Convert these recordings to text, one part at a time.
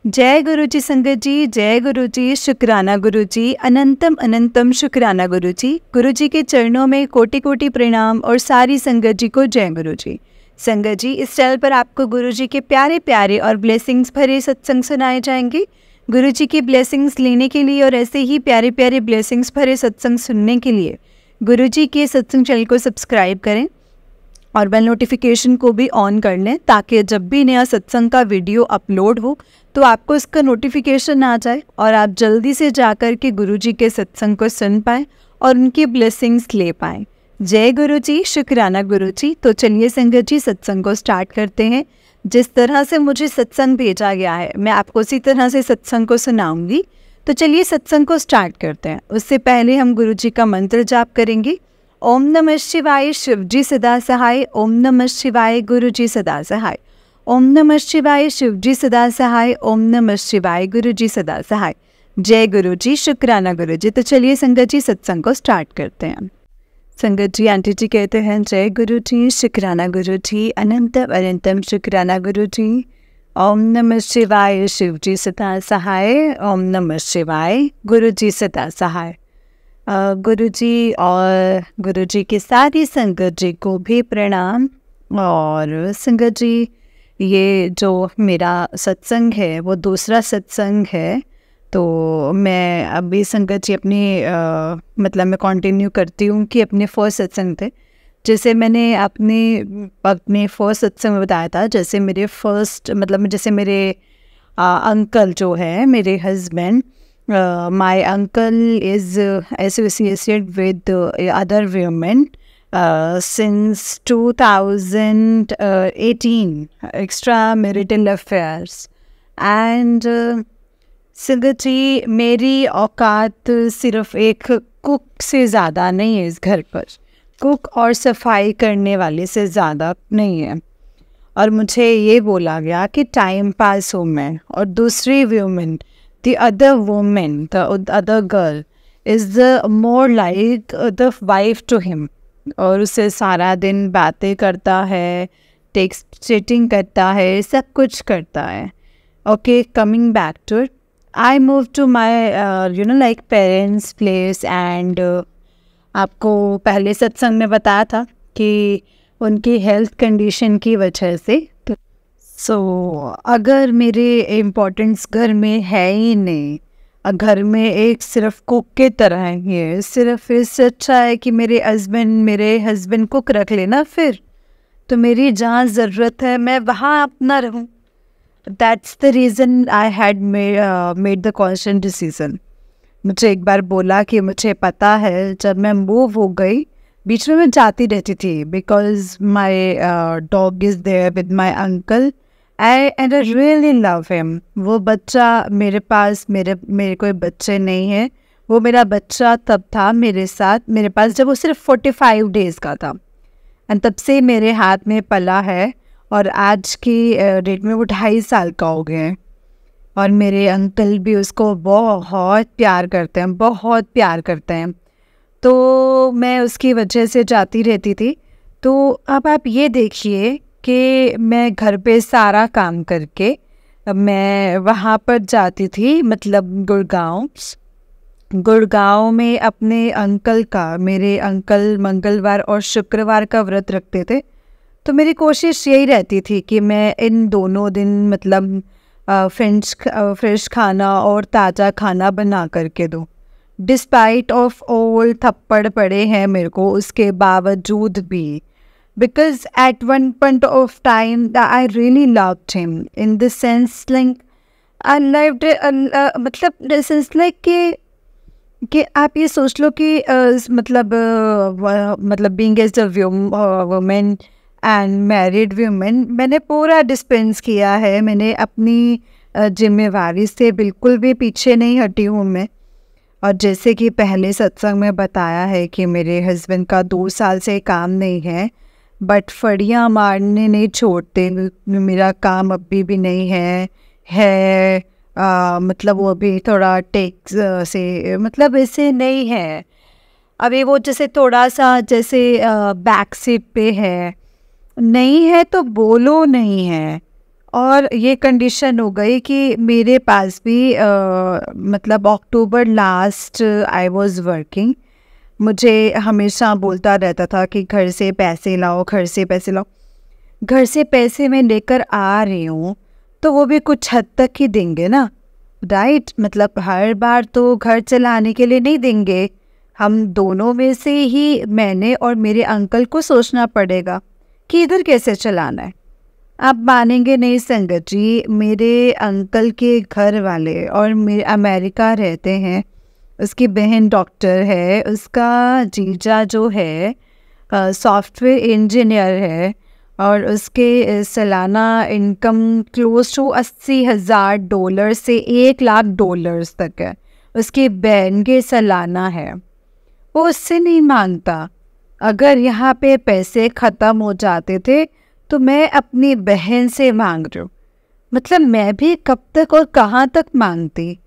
जय गुरु जी संगत जी, जय गुरु जी, शुक्राना गुरु जी, अनंतम अनंतम शुक्राना गुरु जी। गुरु जी के चरणों में कोटि कोटि प्रणाम और सारी संगत जी को जय गुरु जी। संगत जी, इस चैनल पर आपको गुरु जी के प्यारे प्यारे और ब्लेसिंग्स भरे सत्संग सुनाए जाएंगे। गुरु जी की ब्लेसिंग्स लेने के लिए और ऐसे ही प्यारे प्यारे ब्लेसिंग्स भरे सत्संग सुनने के लिए गुरु जी के सत्संग चैनल को सब्सक्राइब करें और बेल नोटिफिकेशन को भी ऑन कर लें, ताकि जब भी नया सत्संग का वीडियो अपलोड हो तो आपको इसका नोटिफिकेशन आ जाए और आप जल्दी से जाकर के गुरु जी के सत्संग को सुन पाएँ और उनकी ब्लेसिंग्स ले पाएँ। जय गुरु जी, शुक्राना गुरु जी। तो चलिए संगत जी, सत्संग को स्टार्ट करते हैं। जिस तरह से मुझे सत्संग भेजा गया है मैं आपको उसी तरह से सत्संग को सुनाऊंगी। तो चलिए सत्संग को स्टार्ट करते हैं। उससे पहले हम गुरु जी का मंत्र जाप करेंगे। ओम नमः शिवाय, शिव जी सदा सहाय। ओम नमः शिवाय, गुरु जी सदा सहाय। ओम नमः शिवाय, शिव जी सदा सहाय। ओम नमः शिवाय, गुरु जी सदा सहाय। जय गुरु जी, शुक्राना गुरु जी। तो चलिए संगत जी, सत्संग को स्टार्ट करते हैं। संगत जी, आंटी जी कहते हैं जय गुरु जी, शुक्राना गुरु जी, अनंतम अनंतम शुक्राना गुरु जी। ओम नमः शिवाय, शिव जी सदा सहाय। ओम नमः शिवाय, गुरु जी सदा सहाय। गुरु जी और गुरु जी की सारी संगत जी को भी प्रणाम। और संगत जी, ये जो मेरा सत्संग है वो दूसरा सत्संग है। तो मैं अभी संगत जी मतलब मैं कंटिन्यू करती हूँ कि अपने फर्स्ट सत्संग थे, जैसे मैंने अपने फर्स्ट सत्संग में बताया था। जैसे मेरे अंकल जो है, मेरे husband, my uncle is associated with other women since 2018, extramarital affairs. And संगत जी, मेरी औकात सिर्फ एक कुक से ज़्यादा नहीं है इस घर पर। कुक और सफाई करने वाले से ज़्यादा नहीं है। और मुझे ये बोला गया कि टाइम पास हो मैं, और दूसरी women, the other girl is more like the wife to him. और उसे सारा दिन बातें करता है, चीटिंग करता है, सब कुछ करता है। Okay, coming back to it, I moved to my parents' place and आपको पहले सत्संग में बताया था कि उनकी हेल्थ कंडीशन की वजह से अगर मेरे इम्पोर्टेंस घर में है ही नहीं, घर में एक सिर्फ कुक के तरह ही है, सिर्फ इससे अच्छा है कि मेरे हस्बैंड कुक रख लेना, फिर तो मेरी जहाँ ज़रूरत है मैं वहाँ अपना रहूँ। That's the reason I had made the conscious decision. मुझे एक बार बोला कि मुझे पता है, जब मैं मूव हो गई, बीच में मैं जाती रहती थी because my dog is there with my uncle and I really love him. वो बच्चा मेरे पास, मेरे कोई बच्चे नहीं है, वो मेरा बच्चा तब था मेरे पास जब वो सिर्फ 45 डेज़ का था, एंड तब से मेरे हाथ में पला है। और आज की डेट में वो 2.5 साल का हो गया है। और मेरे अंकल भी उसको बहुत प्यार करते हैं, बहुत प्यार करते हैं। तो मैं उसकी वजह से जाती रहती थी। तो अब आप ये देखिए कि मैं घर पे सारा काम करके मैं वहाँ पर जाती थी, मतलब गुड़गांव में अपने अंकल का। मेरे अंकल मंगलवार और शुक्रवार का व्रत रखते थे, तो मेरी कोशिश यही रहती थी कि मैं इन दोनों दिन मतलब फ्रेश खाना और ताज़ा खाना बना करके दूँ। डिस्पाइट ऑफ ऑल थप्पड़ पड़े हैं मेरे को, उसके बावजूद भी, because at one point of time that I really loved him in the sense like I loved मतलब sense like कि आप ये सोच लो कि मतलब being as a woman and married woman, मैंने पूरा डिस्पेंस किया है। मैंने अपनी जिम्मेवारी से बिल्कुल भी पीछे नहीं हटी हूँ मैं। और जैसे कि पहले सत्संग में बताया है कि मेरे हस्बैंड का 2 साल से काम नहीं है, बट फड़ियाँ मारने नहीं छोड़ते। मेरा काम अभी भी नहीं है मतलब वो भी थोड़ा टेक्स से मतलब ऐसे नहीं है। अभी वो जैसे थोड़ा सा जैसे बैक सीट पे है, नहीं है तो बोलो नहीं है। और ये कंडीशन हो गई कि मेरे पास भी मतलब अक्टूबर लास्ट आई वाज वर्किंग। मुझे हमेशा बोलता रहता था कि घर से पैसे लाओ, घर से पैसे लाओ। घर से पैसे मैं लेकर आ रही हूँ तो वो भी कुछ हद तक ही देंगे ना, राइट? मतलब हर बार तो घर चलाने के लिए नहीं देंगे। हम दोनों में से ही, मैंने और मेरे अंकल को सोचना पड़ेगा कि इधर कैसे चलाना है। आप मानेंगे नहीं संगत जी, मेरे अंकल के घर वाले और मेरे अमेरिका रहते हैं, उसकी बहन डॉक्टर है, उसका जीजा जो है सॉफ्टवेयर इंजीनियर है और उसके सालाना इनकम क्लोज टू $80,000 से $1,00,000 तक है। उसकी बहन के सालाना है, वो उससे नहीं मांगता। अगर यहाँ पे पैसे ख़त्म हो जाते थे तो मैं अपनी बहन से मांग रही हूँ। मतलब मैं भी कब तक और कहाँ तक मांगती।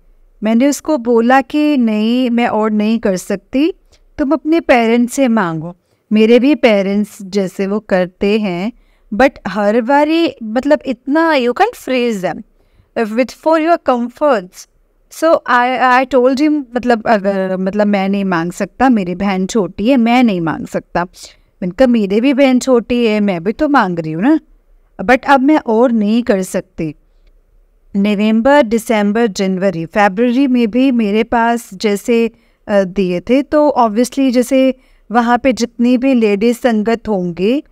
मैंने उसको बोला कि नहीं, मैं और नहीं कर सकती, तुम अपने पेरेंट्स से मांगो। मेरे भी पेरेंट्स जैसे वो करते हैं, बट हर बारी मतलब इतना you can phrase them with for your comforts. So I told him, मतलब अगर मतलब मैं नहीं मांग सकता, मेरी बहन छोटी है, मैं नहीं मांग सकता। मैंने कहा मेरी भी बहन छोटी है, मैं भी तो मांग रही हूँ ना, बट अब मैं और नहीं कर सकती। नवंबर, दिसंबर, जनवरी, फरवरी में भी मेरे पास जैसे दिए थे, तो ऑब्वियसली जैसे वहाँ पे जितनी भी लेडीज संगत होंगी,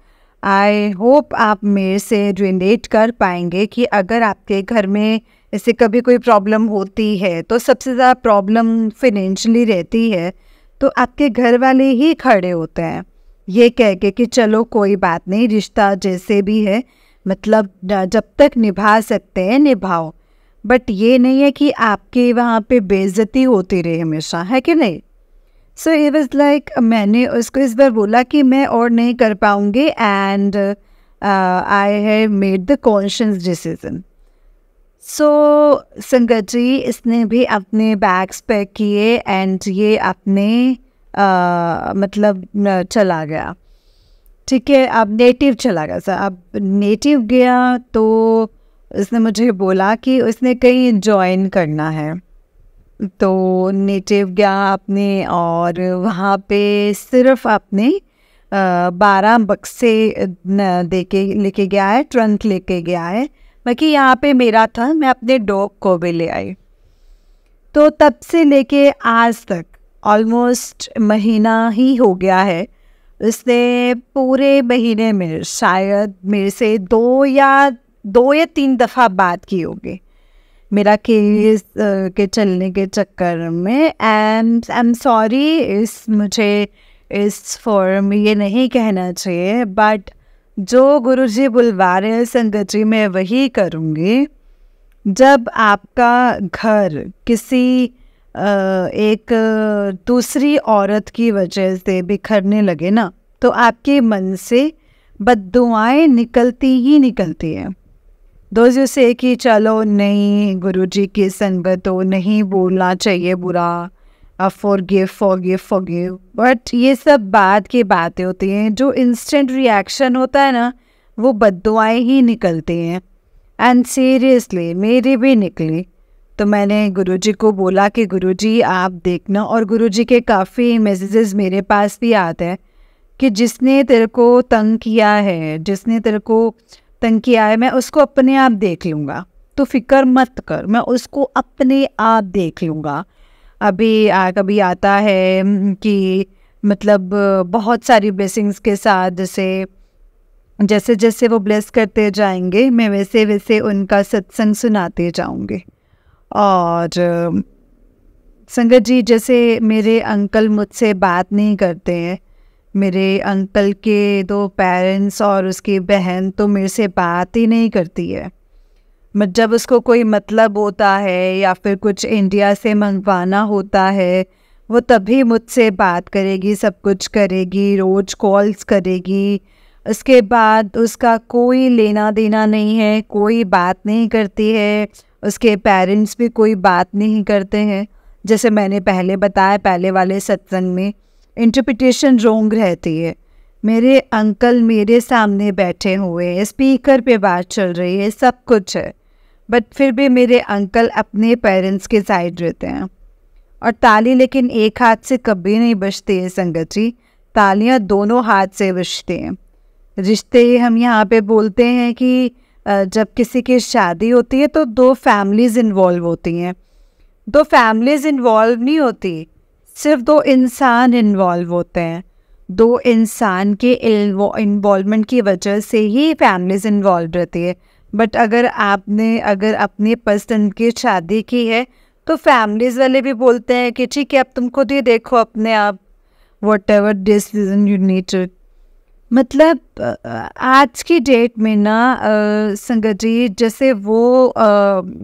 आई होप आप मेरे से रिलेट कर पाएंगे कि अगर आपके घर में ऐसे कभी कोई प्रॉब्लम होती है तो सबसे ज़्यादा प्रॉब्लम फिनेंशियली रहती है, तो आपके घर वाले ही खड़े होते हैं ये कह के कि चलो कोई बात नहीं, रिश्ता जैसे भी है, मतलब जब तक निभा सकते हैं निभाओ। बट ये नहीं है कि आपके वहाँ पे बेइज्जती होती रहे हमेशा, है कि नहीं? सो इट वाज लाइक, मैंने उसको इस बार बोला कि मैं और नहीं कर पाऊँगी and I have made the conscious decision. So संगत जी, इसने भी अपने बैग्स पैक किए एंड ये अपने मतलब चला गया। ठीक है, अब नेटिव चला गया सर। अब नेटिव गया तो उसने मुझे बोला कि उसने कहीं ज्वाइन करना है, तो नेटिव गया अपने और वहाँ पे सिर्फ अपने 12 बक्से दे के लेके गया है, ट्रंक लेके गया है। बाकी यहाँ पे मेरा था, मैं अपने डॉग को भी ले आई। तो तब से लेके आज तक ऑलमोस्ट महीना ही हो गया है। उसने पूरे महीने में शायद मेरे से दो या 3 दफ़ा बात की होगी मेरा केस के चलने के चक्कर में। एंड आई एम सॉरी, मुझे इस फॉर्म में ये नहीं कहना चाहिए, बट जो गुरुजी बुलवा रहे हैं संगत जी, मैं वही करूँगी। जब आपका घर किसी एक दूसरी औरत की वजह से बिखरने लगे ना, तो आपके मन से बद्दुआएं निकलती ही निकलती हैं। दोस्तों से कि चलो नहीं, गुरुजी की संगत हो, नहीं बोलना चाहिए बुरा, फॉरगिव, बट ये सब बाद की बातें होती हैं। जो इंस्टेंट रिएक्शन होता है ना, वो बद्दुआएं ही निकलती हैं। एंड सीरियसली मेरी भी निकली। तो मैंने गुरुजी को बोला कि गुरुजी आप देखना, और गुरुजी के काफ़ी मैसेजेस मेरे पास भी आते हैं कि जिसने तेरे को तंग किया है, मैं उसको अपने आप देख लूँगा, तो फिक्र मत कर, मैं उसको अपने आप देख लूँगा। अभी कभी आता है कि मतलब बहुत सारी ब्लेसिंग्स के साथ, जैसे जैसे वो ब्लेस करते जाएंगे, मैं वैसे वैसे उनका सत्संग सुनाते जाऊंगी। और संगत जी, जैसे मेरे अंकल मुझसे बात नहीं करते हैं, मेरे अंकल के 2 पेरेंट्स और उसकी बहन तो मेरे से बात ही नहीं करती है। जब उसको कोई मतलब होता है या फिर कुछ इंडिया से मंगवाना होता है, वो तभी मुझसे बात करेगी, सब कुछ करेगी, रोज़ कॉल्स करेगी। उसके बाद उसका कोई लेना देना नहीं है, कोई बात नहीं करती है, उसके पेरेंट्स भी कोई बात नहीं करते हैं। जैसे मैंने पहले बताया, पहले वाले सत्संग में, इंटरप्रिटेशन रॉन्ग रहती है। मेरे अंकल मेरे सामने बैठे हुए हैं, स्पीकर पे बात चल रही है, सब कुछ है, बट फिर भी मेरे अंकल अपने पेरेंट्स के साइड रहते हैं। और ताली लेकिन एक हाथ से कभी नहीं बजती है संगत जी, तालियां दोनों हाथ से बजती हैं। रिश्ते हम यहाँ पे बोलते हैं कि जब किसी की शादी होती है तो दो फैमिलीज़ इन्वॉल्व होती हैं। दो फैमिलीज़ इन्वॉल्व नहीं होती, सिर्फ दो इंसान इन्वॉल्व होते हैं। दो इंसान के इन्वॉल्वमेंट की वजह से ही फैमिलीज़ इन्वॉल्व रहती है। बट अगर अगर अपनी पसंद की शादी की है तो फैमिलीज़ वाले भी बोलते हैं कि ठीक है, अब तुम खुद ही देखो अपने आप, whatever decision you need to. मतलब आज की डेट में ना संगत जी, जैसे वो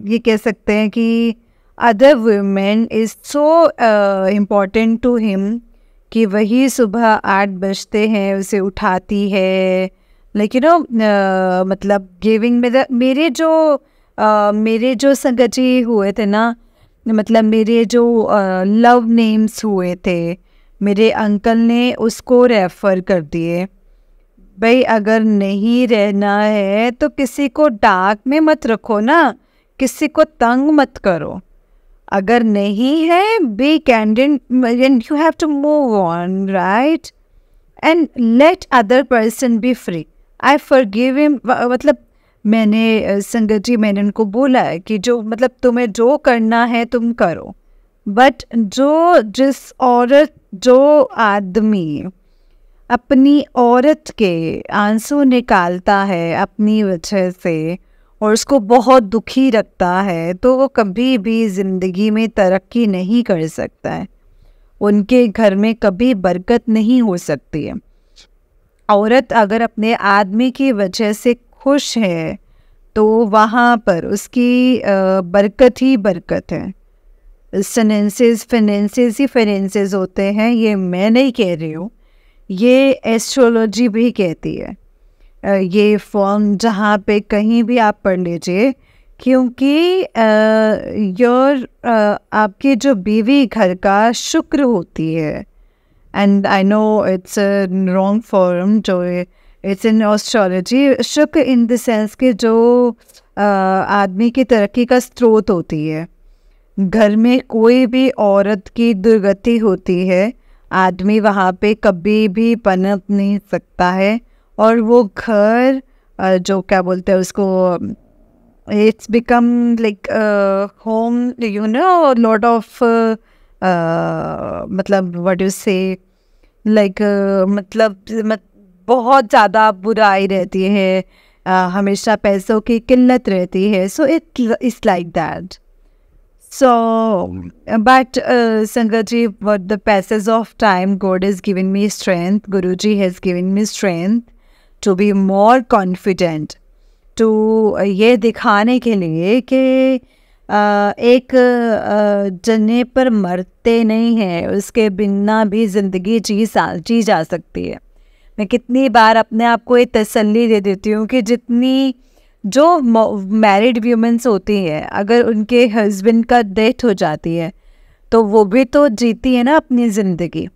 ये कह सकते हैं कि other women is so important to him कि वही सुबह 8 बजते हैं उसे उठाती है, लाइक यू नो, मतलब गिविंग मेरे जो संगत जी हुए थे ना, मतलब मेरे जो लव नेम्स हुए थे, मेरे अंकल ने उसको रेफ़र कर दिए। भाई अगर नहीं रहना है तो किसी को डाक में मत रखो ना, किसी को तंग मत करो। अगर नहीं है, be candid and you have to move on, right, and let other person be free. I forgive him. मतलब मैंने संगत जी, मैंने उनको बोला है कि जो मतलब तुम्हें जो करना है तुम करो, बट जो आदमी अपनी औरत के आंसू निकालता है अपनी वजह से और उसको बहुत दुखी रखता है, तो वो कभी भी ज़िंदगी में तरक्की नहीं कर सकता है। उनके घर में कभी बरकत नहीं हो सकती है। औरत अगर अपने आदमी की वजह से खुश है तो वहाँ पर उसकी बरकत ही बरकत है। फाइनेंसेस ही फाइनेंसेस होते हैं, ये मैं नहीं कह रही हूँ, ये एस्ट्रोलॉजी भी कहती है। ये फॉर्म जहाँ पे कहीं भी आप पढ़ लीजिए, क्योंकि आपकी जो बीवी घर का शुक्र होती है, and I know it's a wrong form, जो इट्स इन एस्ट्रोलॉजी, शुक्र इन द सेंस कि जो आदमी की तरक्की का स्रोत होती है। घर में कोई भी औरत की दुर्गति होती है, आदमी वहाँ पे कभी भी पनप नहीं सकता है, और वो घर जो क्या बोलते हैं उसको, it's become like home, you know, lot of मतलब व्हाट यू से, लाइक मतलब बहुत ज़्यादा बुराई रहती है, हमेशा पैसों की किल्लत रहती है। So it's like that. So, but Sangaji, what the passage of time, God has given me strength, Guruji has given me strength to be more confident, to ये दिखाने के लिए कि एक जने पर मरते नहीं हैं, उसके बिना भी ज़िंदगी जी जा सकती है। मैं कितनी बार अपने आप को ये तसल्ली दे देती हूँ कि जितनी जो मैरिड वीमेंस होती हैं, अगर उनके हस्बैंड का डेथ हो जाती है तो वो भी तो जीती है ना अपनी ज़िंदगी।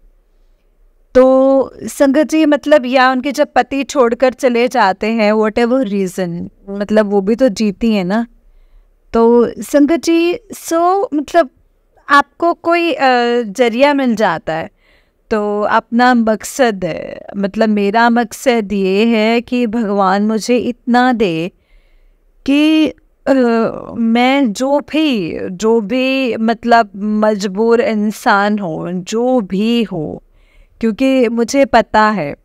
तो संगत जी, मतलब या उनके जब पति छोड़कर चले जाते हैं, वॉट एवर रीज़न, मतलब वो भी तो जीती है ना। तो संगत जी, मतलब आपको कोई जरिया मिल जाता है तो अपना मकसद है, मतलब मेरा मकसद ये है कि भगवान मुझे इतना दे कि मैं जो भी मतलब मजबूर इंसान हो, जो भी हो, क्योंकि मुझे पता है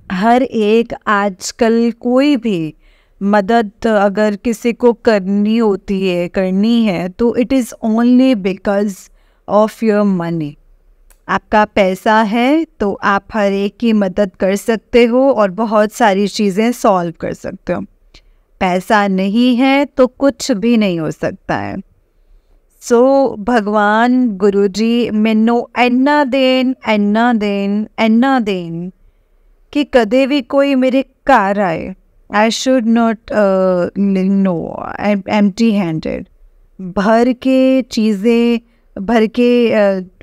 हर एक आजकल कोई भी मदद अगर किसी को करनी है तो it is only because of your money. आपका पैसा है तो आप हर एक की मदद कर सकते हो और बहुत सारी चीज़ें सॉल्व कर सकते हो। पैसा नहीं है तो कुछ भी नहीं हो सकता है। सो भगवान गुरुजी मैनू इन्ना देन कि कदे भी कोई मेरे घर आए, I should not no empty handed, भर के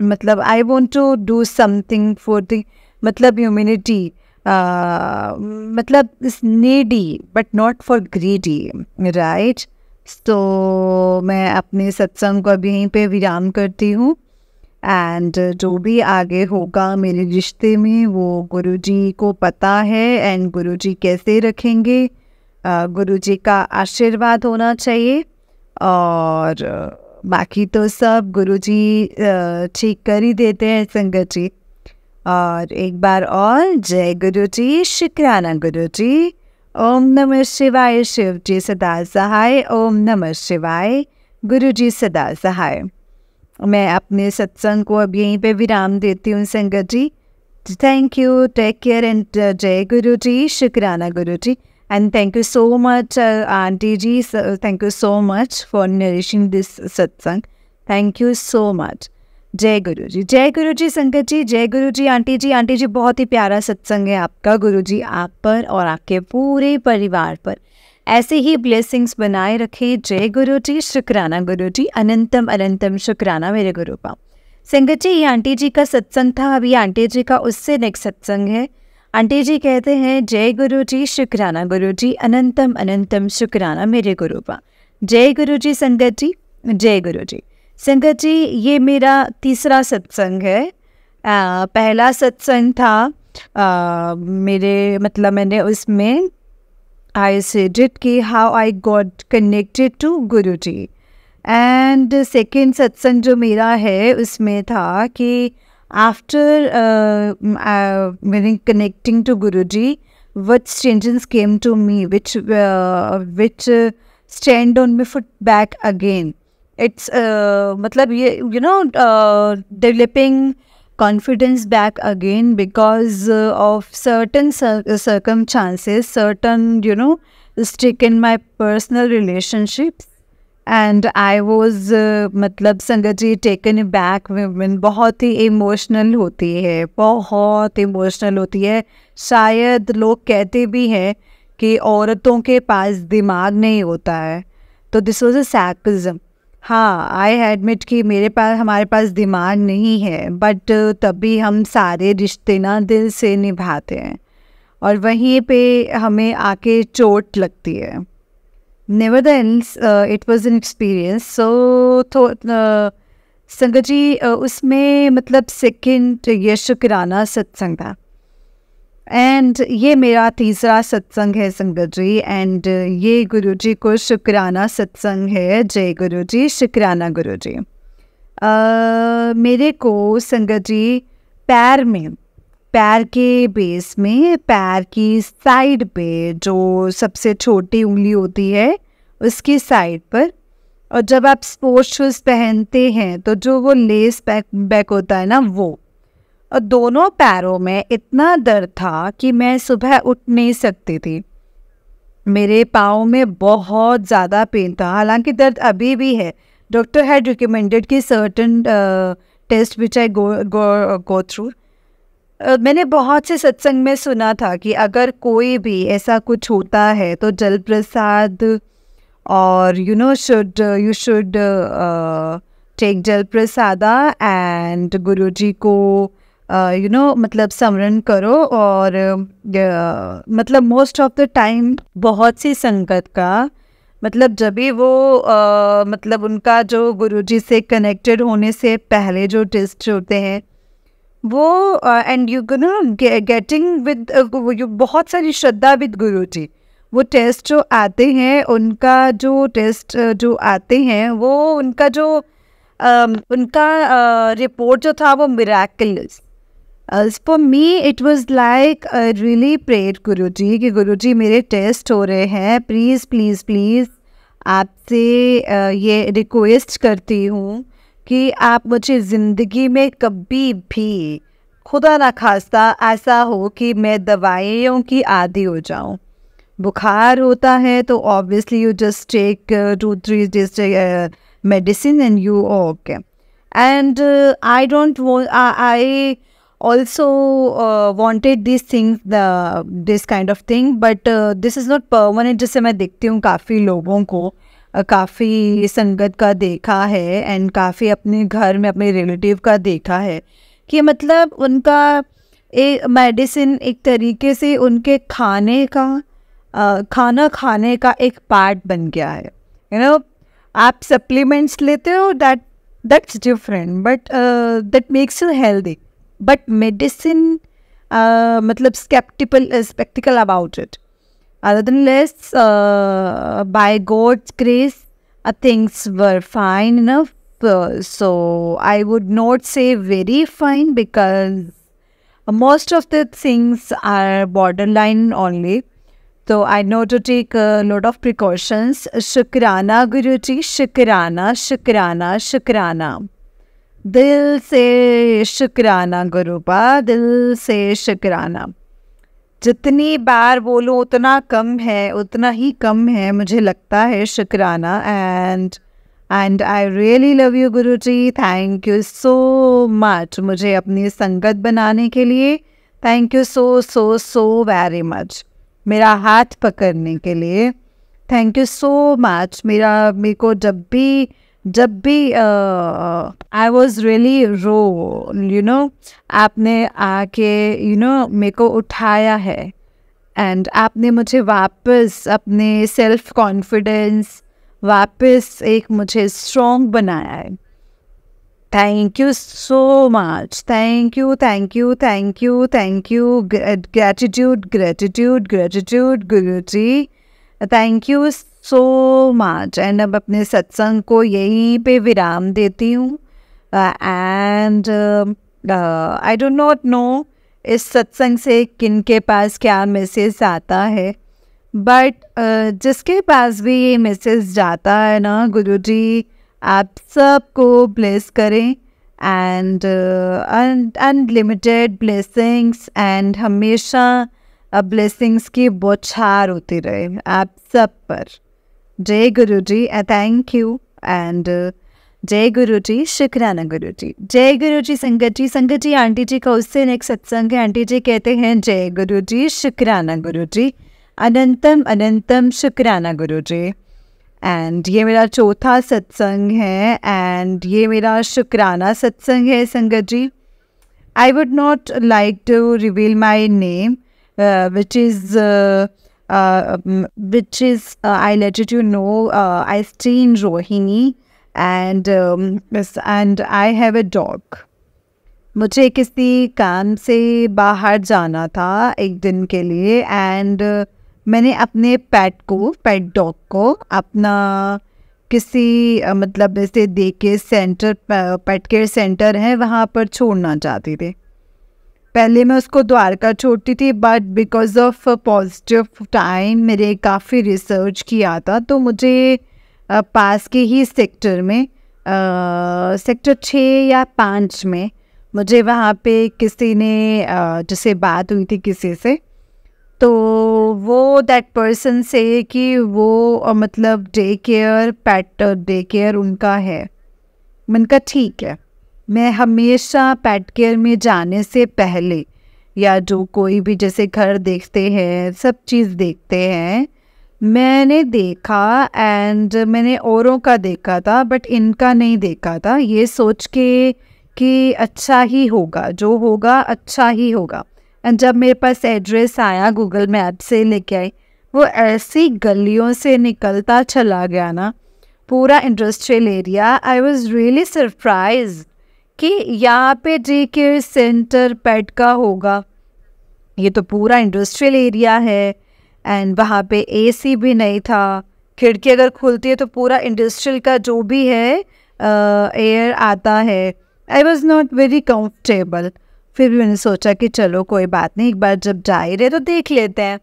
मतलब I want to do something for the मतलब ह्यूमैनिटी। मतलब needy but not for greedy, right. तो मैं अपने सत्संग को अभी यहीं पे विराम करती हूँ। एंड जो भी आगे होगा मेरे रिश्ते में वो गुरुजी को पता है, एंड गुरुजी कैसे रखेंगे, गुरुजी का आशीर्वाद होना चाहिए। और बाकी तो सब गुरुजी ठीक कर ही देते हैं संगत जी। और एक बार और जय गुरुजी, शुक्राना गुरुजी। ओम नमः शिवाय, शिव जी सदा सहाय। ओम नमः शिवाय, गुरुजी सदा सहाय। मैं अपने सत्संग को अब यहीं पे विराम देती हूँ संगत जी। Thank you, take care and जय गुरुजी, शुक्राना गुरुजी। And thank you so much, Auntie Ji. Thank you so much for nourishing this satsang. Thank you so much. जय गुरु जी, जय गुरु जी संगत जी, जय गुरु जी आंटी जी। आंटी जी बहुत ही प्यारा सत्संग है आपका। गुरु जी आप पर और आपके पूरे परिवार पर ऐसे ही ब्लेसिंग्स बनाए रखे। जय गुरु जी, शुक्राना गुरु जी, अनंतम अनंतम शुक्राना मेरे गुरु का। संगत जी ये आंटी जी का सत्संग था, अभी आंटी जी का उससे नेक्स्ट सत्संग है। आंटी जी कहते हैं जय गुरु जी, शुक्राना गुरु जी, अनंतम अनंतम शुक्राना मेरे गुरु का। जय गुरु जी संगत जी, जय गुरु जी। संगत जी ये मेरा तीसरा सत्संग है। पहला सत्संग था मेरे मतलब मैंने उसमें आई सेड इट कि how I got connected to guru ji. And second सत्संग जो मेरा है उसमें था कि after when connecting to Guruji, what changes came to me, which stand on my foot back again. It's मतलब ये developing confidence back again because of certain circumstances, certain stick in my personal relationships. And I was मतलब संगत जी taken back. Women बहुत ही emotional होती है, बहुत emotional होती है। शायद लोग कहते भी हैं कि औरतों के पास दिमाग नहीं होता है, तो दिस वॉज अ सैक्रिज्म। हाँ, आई एडमिट कि हमारे पास दिमाग नहीं है, बट तभी हम सारे रिश्ते ना दिल से निभाते हैं और वहीं पे हमें आके चोट लगती है। Nevertheless, it was an experience. So संगत जी उसमें मतलब सेकंड ये शुक्राना सत्संग था, एंड ये मेरा तीसरा सत्संग है संगत जी। एंड ये गुरु जी को शुक्राना सत्संग है। जय गुरु जी, शुक्राना गुरु जी। मेरे को संगत जी पैर के बेस में, पैर की साइड पे जो सबसे छोटी उंगली होती है उसकी साइड पर, और जब आप स्पोर्ट्स शूज़ पहनते हैं तो जो वो लेस बैक होता है ना वो, और दोनों पैरों में इतना दर्द था कि मैं सुबह उठ नहीं सकती थी। मेरे पाँव में बहुत ज़्यादा पेन था, हालांकि दर्द अभी भी है। डॉक्टर हैड रिकमेंडेड कि certain test which I go through. मैंने बहुत से सत्संग में सुना था कि अगर कोई भी ऐसा कुछ होता है तो जल प्रसाद और यू शुड टेक जल प्रसादा एंड गुरुजी को मतलब स्मरण करो। और मतलब मोस्ट ऑफ द टाइम बहुत सी संगत का मतलब जब भी वो मतलब उनका जो गुरुजी से कनेक्टेड होने से पहले जो टेस्ट होते हैं वो एंड यू गेटिंग विद बहुत सारी श्रद्धा विद गुरु जी, वो टेस्ट जो आते हैं उनका जो टेस्ट जो आते हैं वो उनका जो उनका रिपोर्ट जो था वो miraculous. For me it was like really prayed गुरु जी कि गुरु जी मेरे टेस्ट हो रहे हैं, प्लीज़ प्लीज़ प्लीज़ आपसे ये रिक्वेस्ट करती हूँ कि आप मुझे ज़िंदगी में कभी भी खुदा ना खास्ता ऐसा हो कि मैं दवाइयों की आदी हो जाऊं। बुखार होता है तो obviously you just take 2-3 days medicine and you okay. And I don't want, I also wanted these things, this kind of thing, but this is not permanent। जैसे मैं देखती हूँ काफ़ी लोगों को, काफ़ी संगत का देखा है एंड काफ़ी अपने घर में अपने रिलेटिव का देखा है कि मतलब उनका एक मेडिसिन एक तरीके से उनके खाना खाने का एक पार्ट बन गया है। आप सप्लीमेंट्स लेते हो, that's different, but that makes you healthy, but medicine मतलब skeptical about it. Other than less, by God's grace, things were fine enough. So I would not say very fine, because most of the things are borderline only. So I know to take a lot of precautions. Shukrana Guruji, Shukrana, Shukrana, Shukrana. दिल से शुक्राना गुरुपा, दिल से शुक्राना। जितनी बार बोलो उतना कम है, उतना ही कम है मुझे लगता है शुक्राना। And I really love you Guruji, thank you so much मुझे अपनी संगत बनाने के लिए। Thank you so so so very much मेरा हाथ पकड़ने के लिए। Thank you so much. मेरे को जब भी आई वॉज रियली रो, आपने आके मेरे को उठाया है, एंड आपने मुझे वापस अपने सेल्फ कॉन्फिडेंस, वापस एक मुझे स्ट्रॉन्ग बनाया है। Thank you so much, thank you, thank you, thank you, thank you. Gratitude, gratitude, gratitude Guruji, thank you so much. And अब अपने सत्संग को यहीं पे विराम देती हूँ। And I do not know इस सत्संग से किन के पास क्या मैसेज आता है, बट जिसके पास भी ये मैसेज जाता है ना, गुरुजी आप सबको ब्लेस करें, एंड अनलिमिटेड ब्लेसिंग्स, एंड हमेशा ब्लेसिंग्स की बौछार होती रहे आप सब पर। जय गुरुजी, थैंक यू, एंड जय गुरुजी, शुक्राना गुरुजी। जय गुरुजी संगत जी। संगत जी, आंटी जी का उससे नेक्स्ट सत्संग है। आंटी जी कहते हैं जय गुरुजी, शुक्राना गुरुजी, अनंतम अनंतम शुक्राना गुरुजी। एंड ये मेरा चौथा सत्संग है, एंड ये मेरा शुक्राना सत्संग है संगत जी। I would not like to reveal my name, which is I let you know, I stay in Rohini, and I have a dog. मुझे किसी काम से बाहर जाना था एक दिन के लिए, एंड मैंने अपने पेट डॉग को अपना किसी मतलब जैसे day care centre, pet care centre है वहाँ पर छोड़ना चाहती थी। पहले मैं उसको द्वारका छोड़ती थी, but because of positive time मेरे काफ़ी रिसर्च किया था, तो मुझे पास के ही सेक्टर में सेक्टर 6 या 5 में मुझे वहाँ पे किसी ने जैसे बात हुई थी किसी से, तो वो दैट पर्सन से कि वो मतलब पेट डे केयर उनका है। मैंने कहा ठीक है, मैं हमेशा पेट केयर में जाने से पहले, या जो कोई भी जैसे घर देखते हैं, सब चीज़ देखते हैं, मैंने देखा, एंड मैंने औरों का देखा था बट इनका नहीं देखा था, ये सोच के कि अच्छा ही होगा, जो होगा अच्छा ही होगा। एंड जब मेरे पास एड्रेस आया, गूगल मैप से लेके आई, वो ऐसी गलियों से निकलता चला गया ना, पूरा industrial area. I was really surprise कि यहाँ पे डे केयर सेंटर पेट का होगा। ये तो पूरा इंडस्ट्रियल एरिया है, एंड वहाँ पे एसी भी नहीं था। खिड़की अगर खुलती है तो पूरा इंडस्ट्रियल का जो भी है एयर आता है। I was not very comfortable. फिर भी मैंने सोचा कि चलो कोई बात नहीं, एक बार जब जा ही रहे तो देख लेते हैं।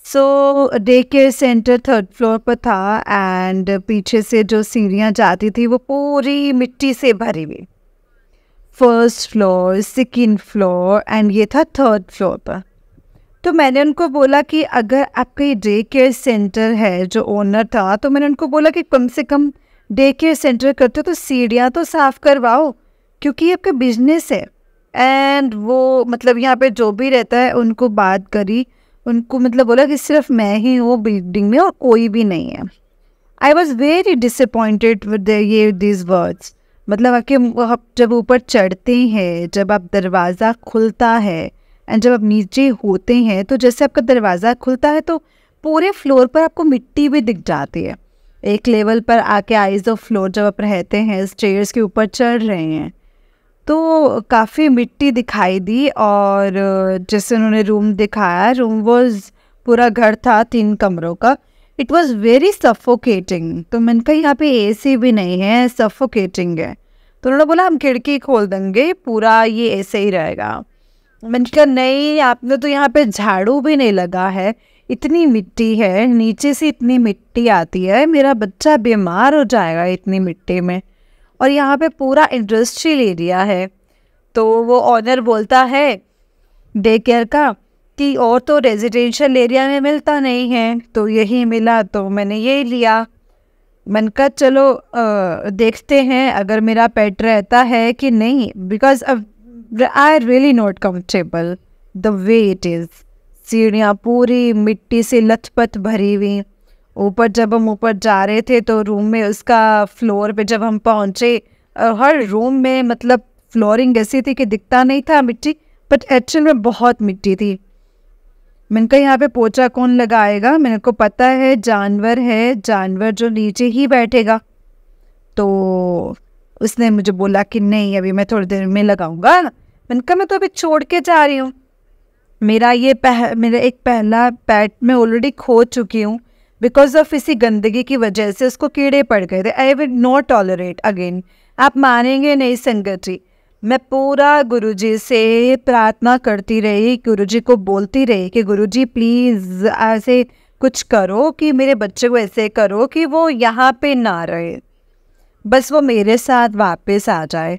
So day care centre 3rd floor पर था, एंड पीछे से जो सीढ़ियाँ जाती थी वो पूरी मिट्टी से भरी हुई। 1st floor, 2nd floor, and ये था 3rd फ्लोर पर। तो मैंने उनको बोला कि अगर आपका डे केयर सेंटर है, जो ओनर था, तो मैंने उनको बोला कि कम से कम डे केयर सेंटर करते हो तो सीढ़ियाँ तो साफ़ करवाओ, क्योंकि ये आपका बिजनेस है। एंड वो मतलब यहाँ पे जो भी रहता है उनको बात करी, उनको मतलब बोला कि सिर्फ मैं ही हूँ बिल्डिंग में और कोई भी नहीं है। I was very disappointed with this words, मतलब आपके आप जब ऊपर चढ़ते हैं, जब आप दरवाज़ा खुलता है एंड जब आप नीचे होते हैं, तो जैसे आपका दरवाज़ा खुलता है तो पूरे फ्लोर पर आपको मिट्टी भी दिख जाती है। एक लेवल पर आके आइज ऑफ फ्लोर जब आप रहते हैं, स्टेयर्स के ऊपर चढ़ रहे हैं, तो काफ़ी मिट्टी दिखाई दी। और जैसे उन्होंने रूम दिखाया, रूम वॉज, पूरा घर था 3 कमरों का। It was very suffocating. तो मैंने कहा यहाँ पे एसी भी नहीं है, सफोकेटिंग है। तो उन्होंने बोला हम खिड़की खोल देंगे, पूरा ये ऐसे ही रहेगा। मैंने कहा नहीं, आपने तो यहाँ पे झाड़ू भी नहीं लगा है, इतनी मिट्टी है, नीचे से इतनी मिट्टी आती है, मेरा बच्चा बीमार हो जाएगा इतनी मिट्टी में। और यहाँ पे पूरा इंडस्ट्रियल एरिया है। तो वो ऑनर बोलता है डे केयर का कि और तो रेजिडेंशियल एरिया में मिलता नहीं है, तो यही मिला तो मैंने यही लिया। मैंने कहा चलो देखते हैं अगर मेरा पेट रहता है कि नहीं, because I really not comfortable the way it is. सीढ़ियाँ पूरी मिट्टी से लथपथ भरी हुई। ऊपर जब हम ऊपर जा रहे थे तो रूम में उसका फ्लोर पे जब हम पहुँचे, हर रूम में मतलब फ्लोरिंग ऐसी थी कि दिखता नहीं था मिट्टी, बट एक्चुअल में बहुत मिट्टी थी। मैंने कहा यहाँ पे पोछा कौन लगाएगा, मेरे को पता है जानवर है, जानवर जो नीचे ही बैठेगा। तो उसने मुझे बोला कि नहीं अभी मैं थोड़ी देर में लगाऊंगा। मैंने कहा मैं तो अभी छोड़ के जा रही हूँ, मेरा एक पहला पेट मैं ऑलरेडी खो चुकी हूँ बिकॉज ऑफ इसी गंदगी की वजह से, उसको कीड़े पड़ गए थे। I will not tolerate again. आप मानेंगे नहीं संगत जी, मैं पूरा गुरुजी से प्रार्थना करती रही, गुरुजी को बोलती रही कि गुरुजी प्लीज़ ऐसे कुछ करो कि मेरे बच्चे को ऐसे करो कि वो यहाँ पे ना रहे, बस वो मेरे साथ वापस आ जाए,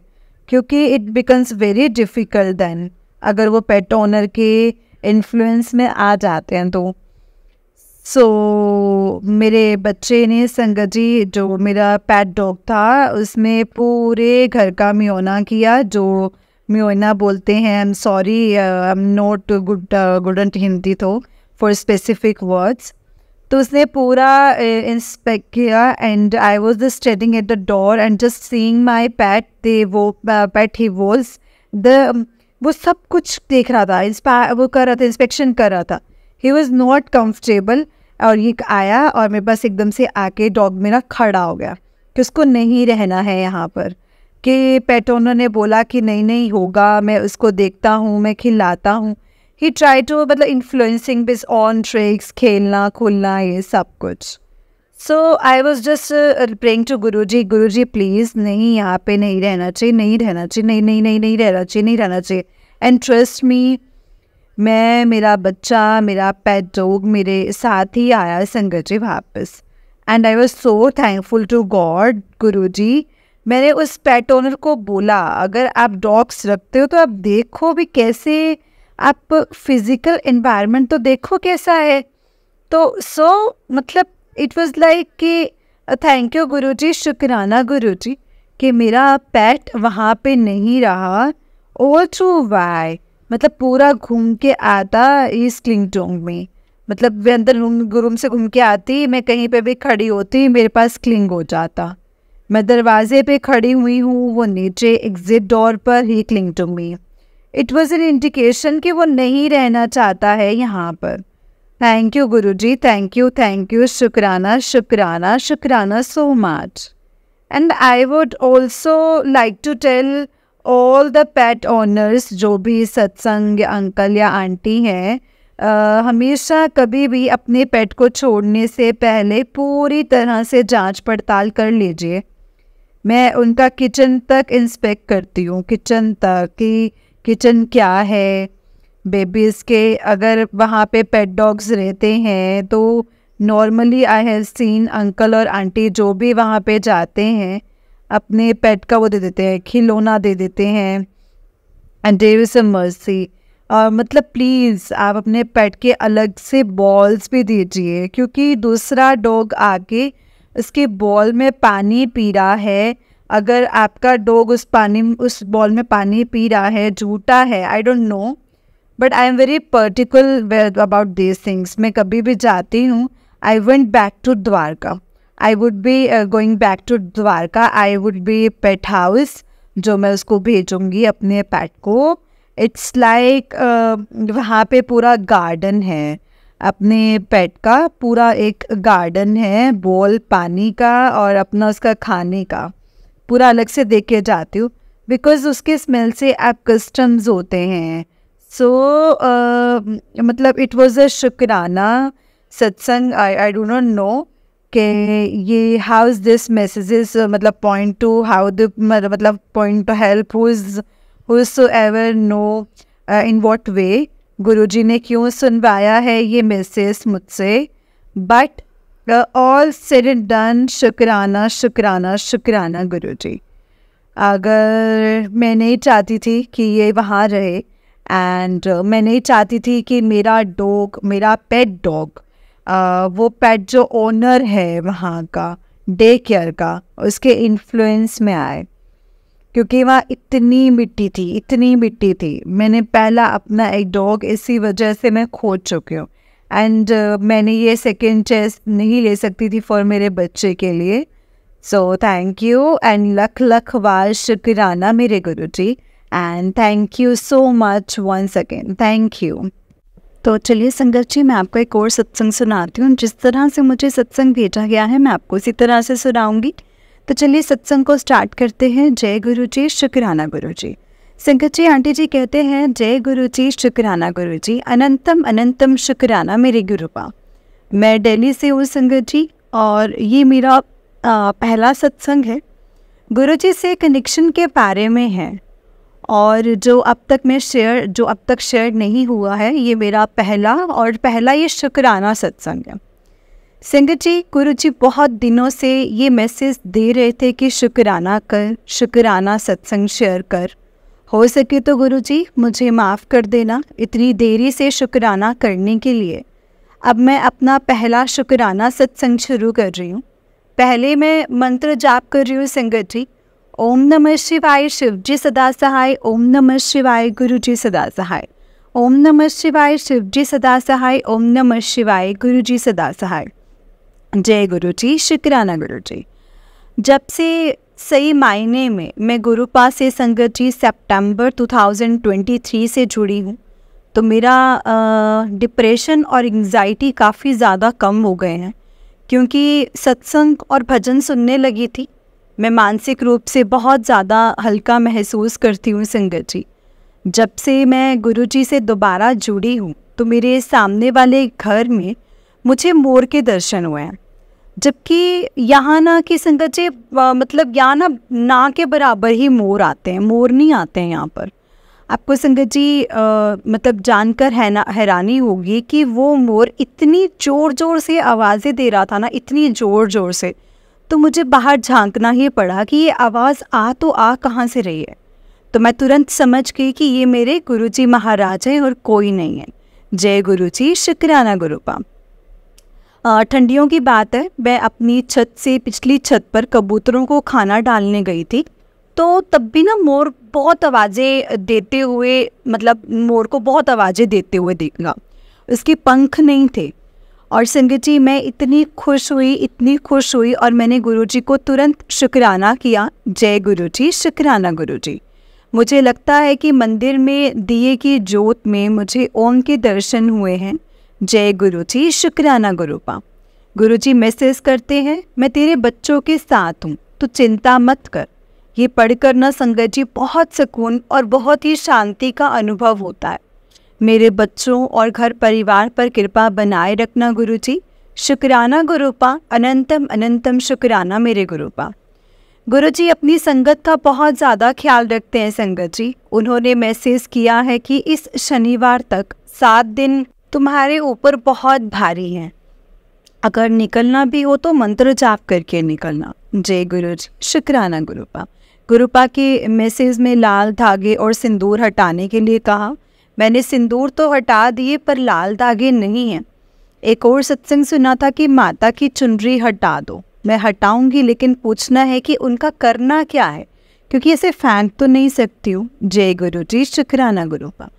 क्योंकि it becomes very difficult then अगर वो पेट ओनर के इन्फ्लुएंस में आ जाते हैं तो। मेरे बच्चे ने संगत जी, जो मेरा पेट डॉग था, उसमें पूरे घर का मियोना किया, जो मियोना बोलते हैं। I am sorry, I am not good at Hindi तो फॉर स्पेसिफिक वर्ड्स। तो उसने पूरा इंस्पेक्ट किया and I was just standing at the door and just seeing my pet. He was वो सब कुछ देख रहा था, वो कर रहा था, इंस्पेक्शन कर रहा था। He was not comfortable. और ये आया और मेरे पास एकदम से आके डॉग मेरा खड़ा हो गया कि उसको नहीं रहना है यहाँ पर, कि पेट ओनर ने बोला कि नहीं होगा, मैं उसको देखता हूँ, मैं खिलाता हूँ। ही ट्राई टू मतलब इन्फ्लुएंसिंग बिस ऑन ट्रिक्स, खेलना खुलना ये सब कुछ। So I was just praying to Guruji, Guruji please नहीं, यहाँ पे नहीं रहना चाहिए, नहीं रहना चाहिए, नहीं रहना चाहिए, नहीं रहना चाहिए। एंड ट्रस्ट मी, मैं, मेरा बच्चा, मेरा पेट डॉग मेरे साथ ही आया संगत जी वापस। And I was so thankful to God, Guruji. मैंने उस पेट ओनर को बोला अगर आप डॉग्स रखते हो तो आप देखो भी कैसे, आप फिज़िकल एनवायरनमेंट तो देखो कैसा है। तो मतलब इट वाज लाइक कि थैंक यू गुरुजी, शुक्राना गुरुजी कि मेरा पेट वहाँ पे नहीं रहा। ऑल थ्रू वाई मतलब पूरा घूम के आता इस क्लिंगटोंग में, मतलब मैं अंदर रूम से घूम के आती, मैं कहीं पे भी खड़ी होती मेरे पास क्लिंग हो जाता। मैं दरवाजे पे खड़ी हुई हूँ, वो नीचे एग्जिट डोर पर ही cling to me. It was an indication कि वो नहीं रहना चाहता है यहाँ पर। Thank you Guruji, thank you, शुक्राना शुक्राना शुक्राना so much. And I would also like to tell all the pet owners, जो भी सत्संग अंकल या आंटी हैं, हमेशा कभी भी अपने पेट को छोड़ने से पहले पूरी तरह से जांच पड़ताल कर लीजिए। मैं उनका किचन तक इंस्पेक्ट करती हूँ, किचन तक कि किचन क्या है, बेबीज़ के अगर वहाँ पे पेट डॉग्स रहते हैं तो normally I have seen uncle और आंटी जो भी वहाँ पे जाते हैं अपने पेट का वो दे देते हैं, खिलौना दे देते हैं। And there is a mercy, मतलब प्लीज़ आप अपने पेट के अलग से बॉल्स भी दीजिए, क्योंकि दूसरा डॉग आके उसके बॉल में पानी पी रहा है। अगर आपका डॉग उस बॉल में पानी पी रहा है, झूठा है, I don't know, but I am very particular about this things. मैं कभी भी जाती हूँ, I went back to Dwarka, I would be going back to Dwarka, I would be pet house जो मैं उसको भेजूँगी अपने पेट को। इट्स लाइक वहाँ पे पूरा गार्डन है, अपने पेट का पूरा एक गार्डन है, बोल पानी का और अपना उसका खाने का पूरा अलग से दे के जाती हूँ, बिकॉज उसके स्मेल से आप कस्टम्स होते हैं। सो मतलब इट वॉज अ शुक्राना सत्संग। आई डू नॉट नो कि ये हाउ इज दिस मैसेजेस मतलब पॉइंट टू हाउ द मतलब point two help whosoever know in what way गुरुजी ने क्यों सुनवाया है ये मैसेज मुझसे। But all said and done, शुक्राना शुक्राना शुक्राना गुरुजी। अगर मैं नहीं चाहती थी कि ये वहाँ रहे एंड मैं नहीं चाहती थी कि मेरा डॉग, मेरा पेट डॉग, वो पेट जो ओनर है वहाँ का डे केयर का, उसके इन्फ्लुएंस में आए, क्योंकि वहाँ इतनी मिट्टी थी, इतनी मिट्टी थी। मैंने पहला अपना एक डॉग इसी वजह से मैं खो चुकी हूँ एंड मैंने ये सेकेंड चांस नहीं ले सकती थी फॉर मेरे बच्चे के लिए। सो थैंक यू एंड लख लख बार शुक्राना मेरे Guruji and thank you so much once again, thank you. तो चलिए संगत जी, मैं आपको एक और सत्संग सुनाती हूँ। जिस तरह से मुझे सत्संग भेजा गया है मैं आपको उसी तरह से सुनाऊंगी। तो चलिए सत्संग को स्टार्ट करते हैं। जय गुरु जी, शुक्राना गुरु जी। संगत जी, आंटी जी कहते हैं जय गुरु जी, शुक्राना गुरु जी, अनंतम अनंतम शुक्राना मेरे गुरुपा। मैं दिल्ली से हूँ संगत जी और ये मेरा पहला सत्संग है। गुरु जी से कनेक्शन के बारे में है और जो अब तक शेयर नहीं हुआ है, ये मेरा पहला ये शुक्राना सत्संग है। संगत जी, गुरु जी बहुत दिनों से ये मैसेज दे रहे थे कि शुक्राना कर, शुक्राना सत्संग शेयर कर। हो सके तो गुरु जी मुझे माफ़ कर देना इतनी देरी से शुक्राना करने के लिए। अब मैं अपना पहला शुक्राना सत्संग शुरू कर रही हूँ। पहले मैं मंत्र जाप कर रही हूँ संगत जी। ओम नमः शिवाय शिव जी सदा सहाय, ओम नमः शिवाय गुरु जी सदा सहाय, ओम नमः शिवाय शिव जी सदा सहाय, ओम नमः शिवाय गुरु जी सदा सहाय। जय गुरु जी, शुक्राना गुरु जी। जब से सही मायने में मैं गुरुपा से संगत जी सितंबर 2023 से जुड़ी हूँ, तो मेरा डिप्रेशन और एंग्जाइटी काफ़ी ज़्यादा कम हो गए हैं, क्योंकि सत्संग और भजन सुनने लगी थी। मैं मानसिक रूप से बहुत ज़्यादा हल्का महसूस करती हूँ संगत जी। जब से मैं गुरु जी से दोबारा जुड़ी हूँ तो मेरे सामने वाले घर में मुझे मोर के दर्शन हुए हैं, जबकि यहाँ ना कि संगत जी मतलब यहाँ ना के बराबर ही मोर आते हैं, मोर नहीं आते हैं यहाँ पर। आपको संगत जी मतलब जानकर हैरानी होगी कि वो मोर इतनी ज़ोर ज़ोर से आवाज़ें दे रहा था ना, इतनी ज़ोर ज़ोर से, तो मुझे बाहर झांकना ही पड़ा कि ये आवाज़ आ कहाँ से रही है। तो मैं तुरंत समझ गई कि ये मेरे गुरुजी महाराज हैं और कोई नहीं है। जय गुरु जी, शुक्राना गुरुपा। ठंडियों की बात है, मैं अपनी छत से पिछली छत पर कबूतरों को खाना डालने गई थी, तो तब भी ना मोर बहुत आवाज़ें देते हुए, मतलब मोर को बहुत आवाज़ें देते हुए देखा। उसके पंख नहीं थे और संगत जी मैं इतनी खुश हुई और मैंने गुरुजी को तुरंत शुक्राना किया। जय गुरु जी, शुक्राना गुरु जी। मुझे लगता है कि मंदिर में दिए की जोत में मुझे ओम के दर्शन हुए हैं। जय गुरु जी, शुक्राना गुरुपा। गुरु जी मैसेज करते हैं, मैं तेरे बच्चों के साथ हूँ, तो चिंता मत कर। ये पढ़कर ना संगत जी बहुत सुकून और बहुत ही शांति का अनुभव होता है। मेरे बच्चों और घर परिवार पर कृपा बनाए रखना गुरु जी। शुक्राना गुरुपा, अनंतम अनंतम शुक्राना मेरे गुरुपा। गुरु जी अपनी संगत का बहुत ज़्यादा ख्याल रखते हैं संगत जी। उन्होंने मैसेज किया है कि इस शनिवार तक 7 दिन तुम्हारे ऊपर बहुत भारी हैं, अगर निकलना भी हो तो मंत्र जाप करके निकलना। जय गुरु जी, शुक्राना गुरुपा। गुरुपा के मैसेज में लाल धागे और सिंदूर हटाने के लिए कहा। मैंने सिंदूर तो हटा दिए पर लाल धागे नहीं हैं। एक और सत्संग सुना था कि माता की चुनरी हटा दो। मैं हटाऊंगी, लेकिन पूछना है कि उनका करना क्या है, क्योंकि ऐसे फेंक तो नहीं सकती हूँ। जय गुरु जी, शुक्राना गुरुपा।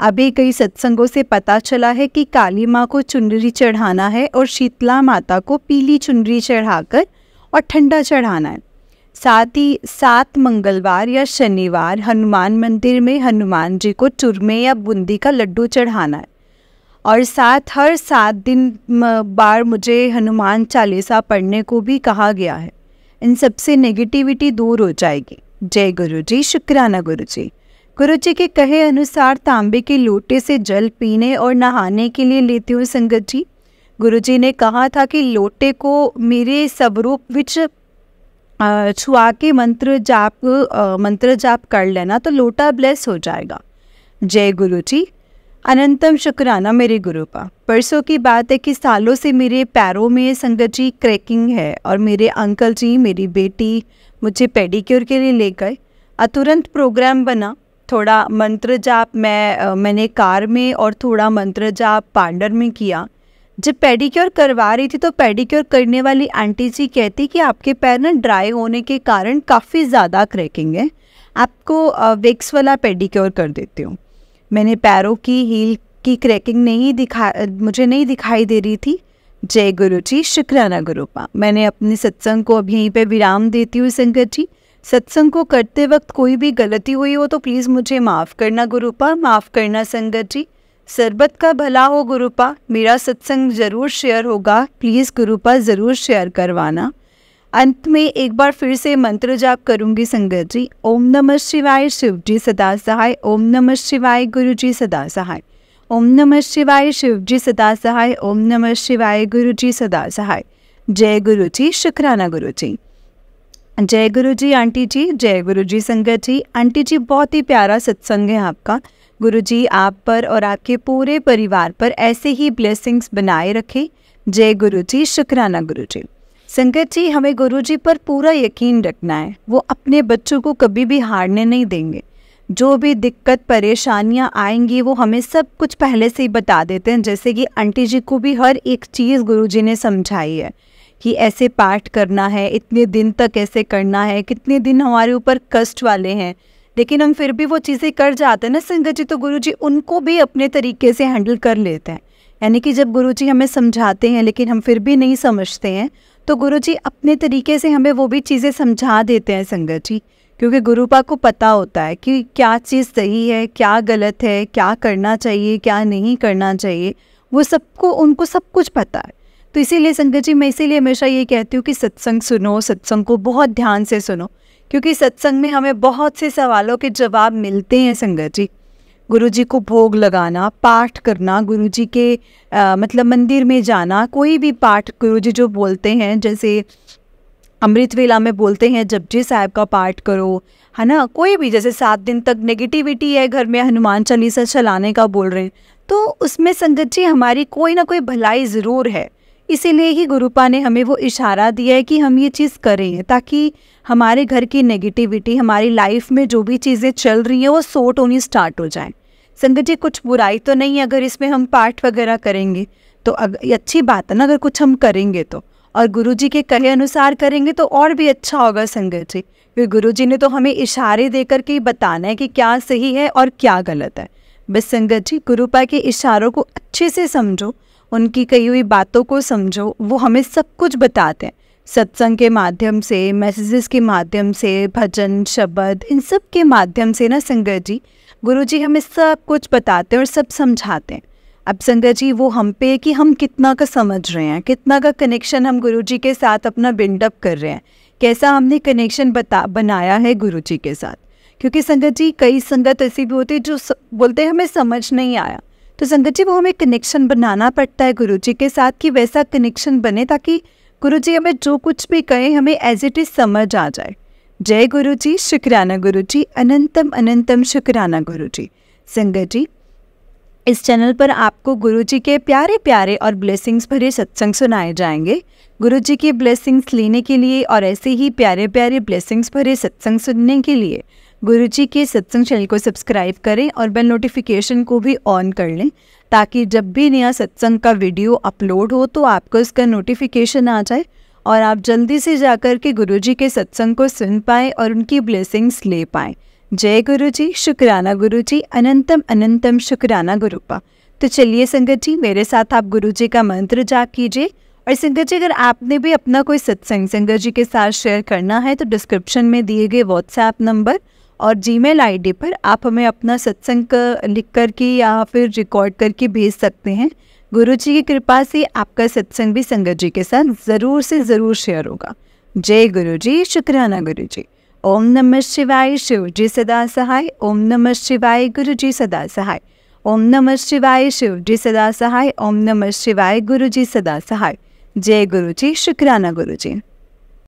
अभी कई सत्संगों से पता चला है कि काली माँ को चुनरी चढ़ाना है और शीतला माता को पीली चुनरी चढ़ाकर और ठंडा चढ़ाना है। साथ ही 7 मंगलवार या शनिवार हनुमान मंदिर में हनुमान जी को चूरमे या बूंदी का लड्डू चढ़ाना है। और साथ हर 7 दिन बार मुझे हनुमान चालीसा पढ़ने को भी कहा गया है। इन सबसे नेगेटिविटी दूर हो जाएगी। जय गुरु जी, शुक्राना गुरु जी। गुरु जी के कहे अनुसार तांबे के लोटे से जल पीने और नहाने के लिए लेती हूँ संगत जी। गुरु जी ने कहा था कि लोटे को मेरे स्वरूप विच छुआ के मंत्र जाप कर लेना तो लोटा ब्लेस हो जाएगा। जय गुरु जी, अनंतम शुक्राना मेरे गुरु का। परसों की बात है कि सालों से मेरे पैरों में संगत जी क्रैकिंग है और मेरे अंकल जी, मेरी बेटी मुझे पेडिक्योर के लिए ले गए। तुरंत प्रोग्राम बना। थोड़ा मंत्र जाप मैंने कार में और थोड़ा मंत्र जाप पार्लर में किया। जब पेडिक्योर करवा रही थी तो पेडिक्योर करने वाली आंटी जी कहती कि आपके पैर ना ड्राई होने के कारण काफ़ी ज़्यादा क्रैकिंग है, आपको विक्स वाला पेडिक्योर कर देती हूँ। मैंने पैरों की हील की क्रैकिंग मुझे नहीं दिखाई दे रही थी। जय गुरु जी, शुक्राना गुरु पा। मैंने अपने सत्संग को अब यहीं पे विराम देती हूँ संगत जी। सत्संग को करते वक्त कोई भी गलती हुई हो तो प्लीज़ मुझे माफ़ करना गुरुपा, माफ़ करना संगत जी। सरबत का भला हो गुरुपा। मेरा सत्संग ज़रूर शेयर होगा, प्लीज़ गुरुपा ज़रूर शेयर करवाना। अंत में एक बार फिर से मंत्र जाप करूंगी संगत जी। ओम नमः शिवाय, शिव जी सदा सहाय। ओम नमः शिवाय, गुरु जी सदा सहाय। ओम नमः शिवाय, शिव जी सदा सहाय। ओम नमः शिवाय, गुरु जी सदा सहाय। जय गुरु जी, शुक्राना गुरु जी। जय गुरु जी आंटी जी, जय गुरु जी संगत जी। आंटी जी बहुत ही प्यारा सत्संग है आपका। गुरु जी आप पर और आपके पूरे परिवार पर ऐसे ही ब्लेसिंग्स बनाए रखें। जय गुरु जी, शुक्राना गुरु जी। संगत जी, हमें गुरु जी पर पूरा यकीन रखना है। वो अपने बच्चों को कभी भी हारने नहीं देंगे। जो भी दिक्कत परेशानियां आएंगी वो हमें सब कुछ पहले से ही बता देते हैं। जैसे कि आंटी जी को भी हर एक चीज़ गुरु जी ने समझाई है कि ऐसे पाठ करना है, इतने दिन तक ऐसे करना है, कितने दिन हमारे ऊपर कष्ट वाले हैं, लेकिन हम फिर भी वो चीज़ें कर जाते हैं ना संगत जी, तो गुरु जी उनको भी अपने तरीके से हैंडल कर लेते हैं। यानी कि जब गुरु जी हमें समझाते हैं लेकिन हम फिर भी नहीं समझते हैं तो गुरु जी अपने तरीके से हमें वो भी चीज़ें समझा देते हैं संगत जी। क्योंकि गुरुपा को पता होता है कि क्या चीज़ सही है, क्या गलत है, क्या करना चाहिए, क्या नहीं करना चाहिए, वो उनको सब कुछ पता है। तो इसीलिए संगत जी मैं इसीलिए हमेशा ये कहती हूँ कि सत्संग सुनो, सत्संग को बहुत ध्यान से सुनो, क्योंकि सत्संग में हमें बहुत से सवालों के जवाब मिलते हैं संगत जी। गुरु जी को भोग लगाना, पाठ करना, गुरु जी के मतलब मंदिर में जाना, कोई भी पाठ गुरु जी जो बोलते हैं, जैसे अमृत वेला में बोलते हैं जपजी साहब का पाठ करो, है ना। कोई भी जैसे 7 दिन तक नेगेटिविटी है घर में, हनुमान चालीसा चलाने का बोल रहे हैं, तो उसमें संगत जी हमारी कोई ना कोई भलाई ज़रूर है। इसीलिए ही गुरुपा ने हमें वो इशारा दिया है कि हम ये चीज़ करें ताकि हमारे घर की नेगेटिविटी, हमारी लाइफ में जो भी चीज़ें चल रही हैं वो सॉर्ट होनी स्टार्ट हो जाए। संगत जी कुछ बुराई तो नहीं है अगर इसमें हम पाठ वगैरह करेंगे तो अच्छी बात है ना, अगर कुछ हम करेंगे तो, और गुरु जी के कहे अनुसार करेंगे तो और भी अच्छा होगा संगत जी। क्योंकि गुरु जी ने तो हमें इशारे देकर के बताना है कि क्या सही है और क्या गलत है। बस संगत जी गुरुपा के इशारों को अच्छे से समझो, उनकी कही हुई बातों को समझो, वो हमें सब कुछ बताते हैं सत्संग के माध्यम से, मैसेजेस के माध्यम से, भजन शब्द, इन सब के माध्यम से ना संगत जी गुरु जी हमें सब कुछ बताते हैं और सब समझाते हैं। अब संगत जी वो हम पे है कि हम कितना का समझ रहे हैं, कितना का कनेक्शन हम गुरु जी के साथ अपना बिल्डअप कर रहे हैं, कैसा हमने कनेक्शन बनाया है गुरु जी के साथ। क्योंकि संगत जी कई संगत ऐसी भी होती है जो बोलते हैं हमें समझ नहीं आया, तो संगत जी वो हमें कनेक्शन बनाना पड़ता है गुरु जी के साथ कि वैसा कनेक्शन बने ताकि गुरु जी हमें जो कुछ भी कहें हमें एज इट इज़ समझ आ जाए। जय गुरु जी, शुक्राना गुरु जी, अनंतम अनंतम शुक्राना गुरु जी। संगत जी इस चैनल पर आपको गुरु जी के प्यारे प्यारे और ब्लेसिंग्स भरे सत्संग सुनाए जाएंगे। गुरु जी की ब्लेसिंग्स लेने के लिए और ऐसे ही प्यारे प्यारे ब्लेसिंग्स भरे सत्संग सुनने के लिए गुरु जी के सत्संग चैनल को सब्सक्राइब करें और बेल नोटिफिकेशन को भी ऑन कर लें ताकि जब भी नया सत्संग का वीडियो अपलोड हो तो आपको इसका नोटिफिकेशन आ जाए और आप जल्दी से जाकर के गुरु जी के सत्संग को सुन पाएँ और उनकी ब्लेसिंग्स ले पाएँ। जय गुरु जी, शुक्राना गुरु जी, अनंतम अनंतम शुक्राना गुरुपा। तो चलिए संगत जी, मेरे साथ आप गुरु जी का मंत्र जाप कीजिए। और संगत जी, अगर आपने भी अपना कोई सत्संग संगत जी के साथ शेयर करना है तो डिस्क्रिप्शन में दिए गए व्हाट्सएप नंबर और जीमेल आईडी पर आप हमें अपना सत्संग लिख करके या फिर रिकॉर्ड करके भेज सकते हैं। गुरु जी की कृपा से आपका सत्संग भी संगत जी के साथ ज़रूर से ज़रूर शेयर होगा। जय गुरु जी, शुक्राना गुरु जी। ओम नमः शिवाय, शिव जी सदा सहाय। ओम नमः शिवाय, गुरु जी सदा सहाय। ओम नमः शिवाय, शिव जी सदा सहाय। ओम नमः शिवाय, गुरु जी सदा सहाय। जय गुरु जी, शुक्राना गुरु जी।